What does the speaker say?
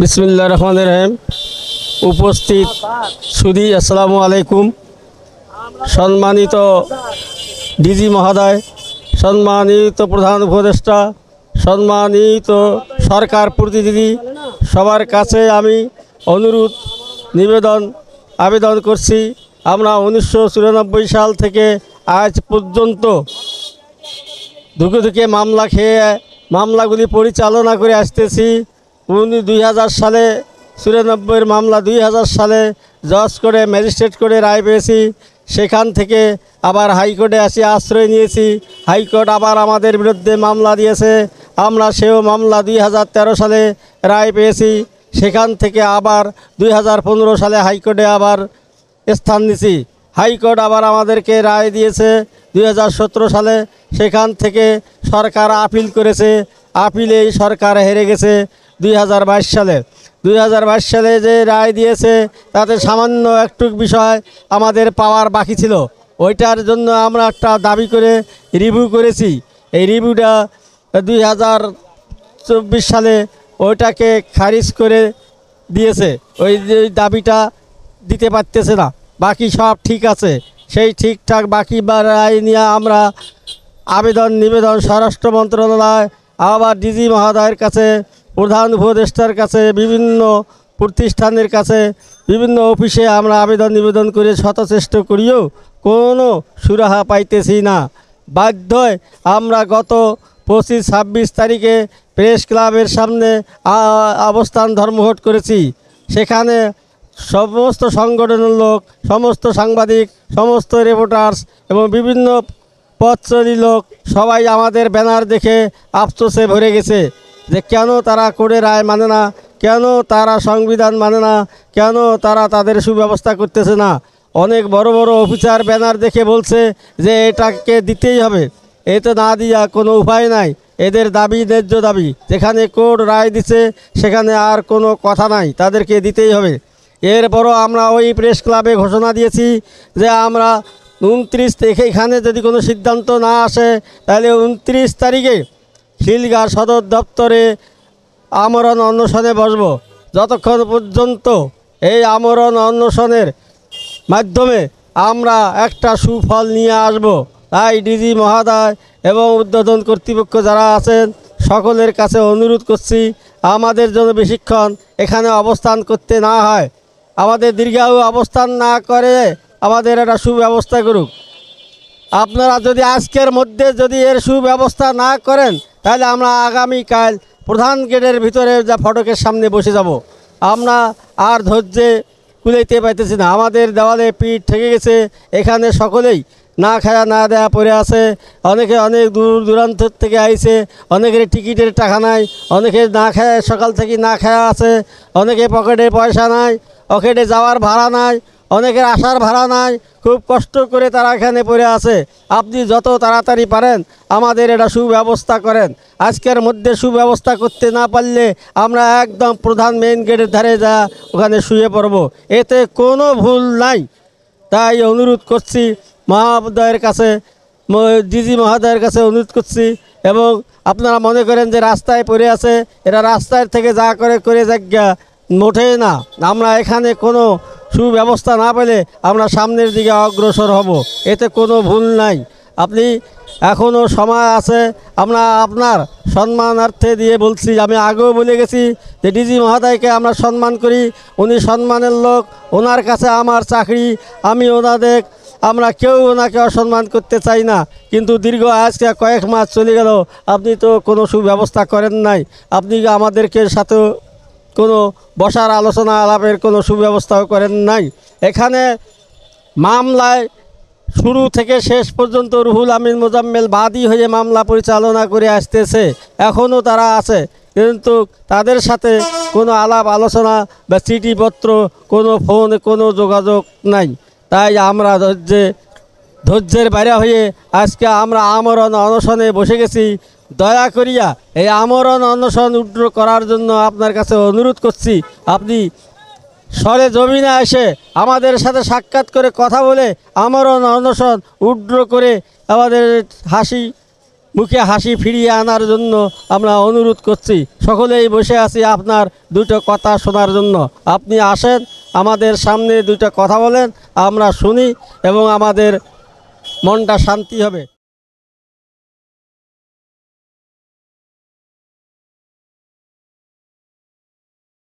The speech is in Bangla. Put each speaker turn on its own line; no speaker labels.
বিসমিল্লাহির রহমানির রহিম। উপস্থিত সুধী, আসসালামু আলাইকুম। সম্মানিত ডিজি মহোদয়, সম্মানিত প্রধান উপদেষ্টা, সম্মানিত সরকার প্রতিনিধি, সবার কাছে আমি অনুরোধ আবেদন করছি। আমরা 1994 সাল থেকে আজ পর্যন্ত ধুকে মামলা খেয়ে মামলাগুলি পরিচালনা করে আসতেছি। 2000 সালে 94 মামলা 2000 সালে জজ করে ম্যাজিস্ট্রেট করে রায় পেয়েছি। সেখান থেকে আবার হাইকোর্টে আসি, আশ্রয় নিয়েছি। হাইকোর্ট আবার আমাদের বিরুদ্ধে মামলা দিয়েছে। আমরা সেও মামলা 2013 সালে রায় পেয়েছি। সেখান থেকে আবার 2015 সালে হাইকোর্টে আবার স্থান নিয়েছি। হাইকোর্ট আবার আমাদেরকে রায় দিয়েছে 2017 সালে। সেখান থেকে সরকার আপিল করেছে। আপিলেই সরকার হেরে গেছে 2022 সালে। 2022 সালে যে রায় দিয়েছে তাতে সামান্য একটু বিষয় আমাদের পাওয়ার বাকি ছিল। ওইটার জন্য আমরা একটা দাবি করে রিভিউ করেছি। এই রিভিউটা 2024 সালে ওইটাকে খারিজ করে দিয়েছে। ওই যে দাবিটা দিতে পারতেছে না, বাকি সব ঠিক আছে। সেই ঠিকঠাক বাকি বা রায় নিয়ে আমরা নিবেদন স্বরাষ্ট্র মন্ত্রণালয়, আবার ডিজি মহোদয়ের কাছে, প্রধান উপদেষ্টার কাছে, বিভিন্ন প্রতিষ্ঠানের কাছে, বিভিন্ন অফিসে আমরা নিবেদন করে শতচেষ্ট করিও কোনো সুরাহা পাইতেছি না। বাধ্যই আমরা গত 25-26 তারিখে প্রেস ক্লাবের সামনে অবস্থান ধর্মঘট করেছি। সেখানে সমস্ত সংগঠনের লোক, সমস্ত সাংবাদিক, সমস্ত রিপোর্টার্স এবং বিভিন্ন পথচলতি লোক সবাই আমাদের ব্যানার দেখে আফসোসে ভরে গেছে যে কেন তারা কোর্টের রায় মানে না, কেন তারা সংবিধান মানে না, কেন তারা তাদের সুব্যবস্থা করতেছে না। অনেক বড় বড় অফিসার ব্যানার দেখে বলছে যে এটাকে দিতেই হবে, এতে না দিয়া কোনো উপায় নাই। এদের দাবি ন্যায্য দাবি, যেখানে কোর্ট রায় দিছে সেখানে আর কোনো কথা নাই, তাদেরকে দিতেই হবে। এরপরও আমরা ওই প্রেস ক্লাবে ঘোষণা দিয়েছি যে আমরা 29 তারিখে এখানে যদি কোনো সিদ্ধান্ত না আসে তাহলে 29 তারিখে খিলগাঁও সদর দপ্তরে আমরণ অনশনে বসব। যতক্ষণ পর্যন্ত এই আমরণ অনশনের মাধ্যমে আমরা একটা সুফল নিয়ে আসব। তাই ডিজি মহোদয় এবং ঊর্ধ্বতন কর্তৃপক্ষ যারা আছেন সকলের কাছে অনুরোধ করছি, আমাদের জন্য বেশিক্ষণ এখানে অবস্থান করতে না হয়, আমাদের দীর্ঘায়ু অবস্থান না করে আমাদের একটা সুব্যবস্থা করুক। আপনারা যদি আজকের মধ্যে যদি এর সুব্যবস্থা না করেন তাহলে আমরা আগামীকাল প্রধান গেটের ভিতরে যা ফটকের সামনে বসে যাব। আমরা আর ধৈর্যে কুলাইতে পাইতেছি না, আমাদের দেওয়ালে পিঠ ঠেকে গেছে। এখানে সকলেই না খায়া না দেয়া পড়ে আছে। অনেকে অনেক দূর দূরান্ত থেকে আইছে, অনেকের টিকিটের টাকা নাই, অনেকে না খায় সকাল থেকে না খায়া আছে, অনেকে পকেটে পয়সা নাই, পকেটে যাওয়ার ভাড়া নাই, অনেকের আসার ভাড়া নাই। খুব কষ্ট করে তারা এখানে পড়ে আছে। আপনি যত তাড়াতাড়ি পারেন আমাদের এটা সুব্যবস্থা করেন। আজকের মধ্যে সুব্যবস্থা করতে না পারলে আমরা একদম প্রধান মেইন গেটের ধারে যা ওখানে শুয়ে পড়ব, এতে কোনো ভুল নাই। তাই অনুরোধ করছি মহোদয়ের কাছে, ডিজি মহোদয়ের কাছে অনুরোধ করছি। এবং আপনারা মনে করেন যে রাস্তায় পড়ে আছে, এরা রাস্তায় থেকে যা করে জায়গা মোটেই না। আমরা এখানে কোনো সুব্যবস্থা না পেলে আমরা সামনের দিকে অগ্রসর হব, এতে কোনো ভুল নাই। আপনি এখনও সময় আছে। আমরা আপনার সম্মানার্থে দিয়ে বলছি, আমি আগেও বলে গেছি যে ডিজি মহোদয়কে আমরা সম্মান করি, উনি সম্মানের লোক, ওনার কাছে আমার চাকরি। আমরা কেউ ওনাকে অসম্মান করতে চাই না, কিন্তু দীর্ঘ আজকে কয়েক মাস চলে গেল, আপনি তো কোনো সুব্যবস্থা করেন নাই। আপনি আমাদেরকে সাথে কোনো বসার আলোচনা আলাপের কোনো সুব্যবস্থাও করেন নাই। এখানে মামলায় শুরু থেকে শেষ পর্যন্ত রুহুল আমিন মোজাম্মেল বাদী হয়ে মামলা পরিচালনা করে আসতেছে, এখনও তারা আছে, কিন্তু তাদের সাথে কোনো আলাপ আলোচনা বা চিঠিপত্র, কোনো ফোন, কোনো যোগাযোগ নাই। তাই আমরা ধৈর্যের বাইরে হয়ে আজকে আমরা আমরণ অনশনে বসে গেছি। দয়া করিয়া এই আমরণ অনশন উড্র করার জন্য আপনার কাছে অনুরোধ করছি। আপনি সরে জমিনে এসে আমাদের সাথে সাক্ষাৎ করে কথা বলে আমরণ অনশন উড্র করে আমাদের হাসি মুখে হাসি ফিরিয়ে আনার জন্য আমরা অনুরোধ করছি। সকলেই বসে আছি আপনার দুটো কথা শোনার জন্য। আপনি আসেন, আমাদের সামনে দুটো কথা বলেন, আমরা শুনি এবং আমাদের মনটা শান্তি হবে।